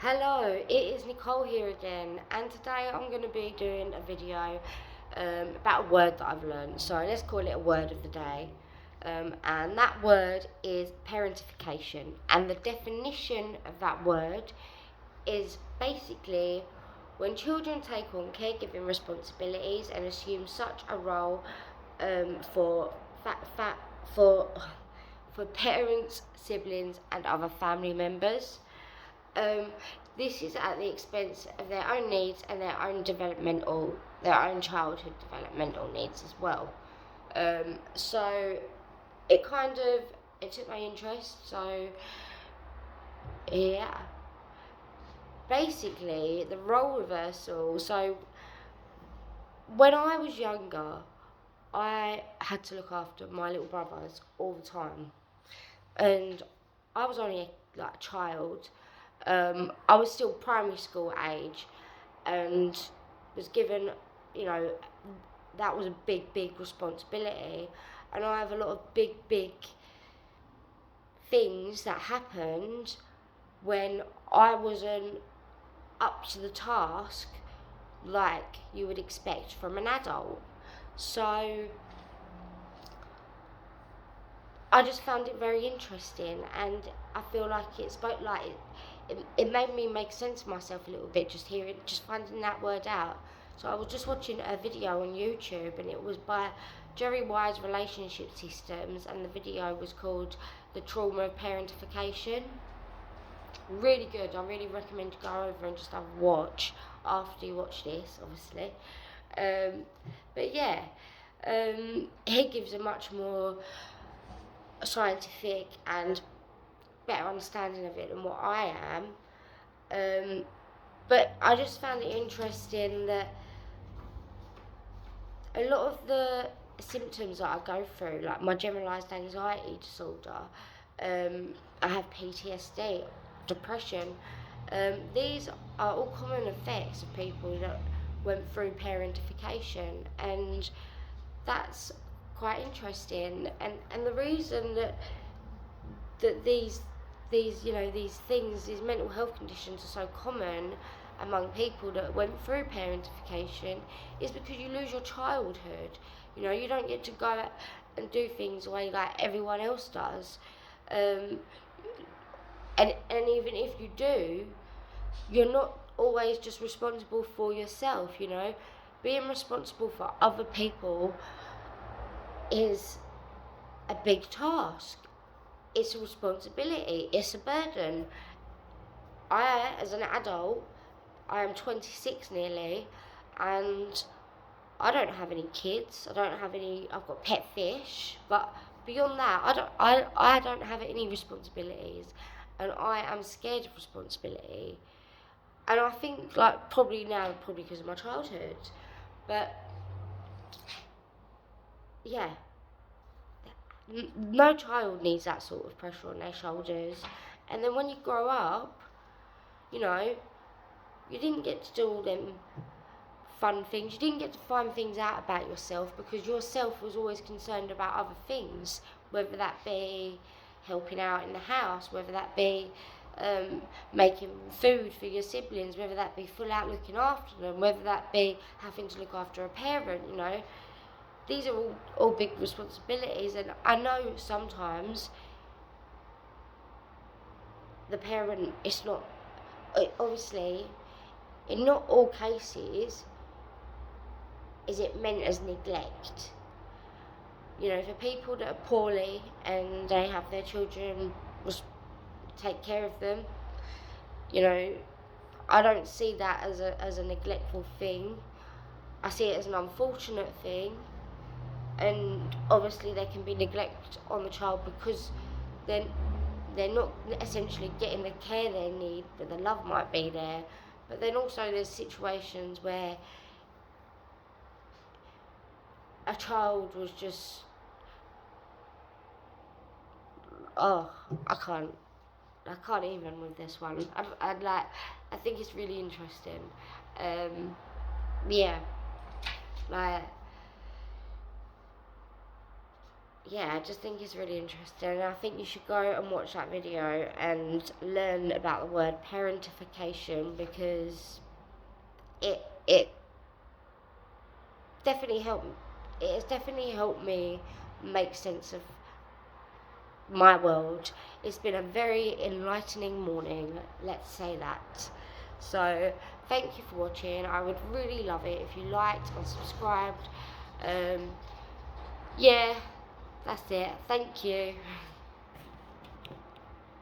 Hello, it is Nicole here again, and today I'm going to be doing a video about a word that I've learned. So let's call it a word of the day. And that word is parentification. And the definition of that word is basically when children take on caregiving responsibilities and assume such a role for for for parents, siblings, and other family members. Um, this is at the expense of their own needs and their own childhood developmental needs as well. So it took my interest. So yeah, basically the role reversal. So when I was younger, I had to look after my little brothers all the time, and I was only like a child. I was still primary school age, and was given, you know, that was a big responsibility, and I have a lot of big things that happened when I wasn't up to the task like you would expect from an adult. So I just found it very interesting, and I feel like it spoke like it made me make sense of myself a little bit, just finding that word out. So I was just watching a video on YouTube, and it was by Jerry Wise Relationship Systems, and the video was called "The Trauma of Parentification." Really good. I really recommend you go over and just have a watch after you watch this, obviously. Um, but yeah, he gives a much more scientific and better understanding of it than what I am. But I just found it interesting that a lot of the symptoms that I go through, like my generalised anxiety disorder, I have PTSD, depression. These are all common effects of people that went through parentification, and that's quite interesting. And the reason that these mental health conditions are so common among people that went through parentification is because you lose your childhood. You know, you don't get to go out and do things the way like everyone else does. Um, and even if you do, you're not always just responsible for yourself, you know. Being responsible for other people is a big task. It's a responsibility, it's a burden. As an adult, I am 26 nearly, and I don't have any kids. I've got pet fish, but beyond that, I don't have any responsibilities, and I am scared of responsibility. And I think, like, probably because of my childhood, but yeah, no child needs that sort of pressure on their shoulders. And then when you grow up, you know, you didn't get to do all them fun things. You didn't get to find things out about yourself because yourself was always concerned about other things, whether that be helping out in the house, whether that be making food for your siblings, whether that be full out looking after them, whether that be having to look after a parent, you know. These are all big responsibilities, and I know sometimes the parent is not, obviously, in not all cases is it meant as neglect. You know, for people that are poorly and they have their children take care of them, you know, I don't see that as a neglectful thing. I see it as an unfortunate thing, and obviously there can be neglect on the child because then they're not essentially getting the care they need, but the love might be there. But then also there's situations where a child was just, oh, I can't even with this one. I think it's really interesting. Um, yeah, like yeah, I just think it's really interesting. And I think you should go and watch that video and learn about the word parentification, because it definitely helped. It has definitely helped me make sense of my world. It's been a very enlightening morning, let's say that. So, thank you for watching. I would really love it if you liked and subscribed. Yeah, that's it. Thank you.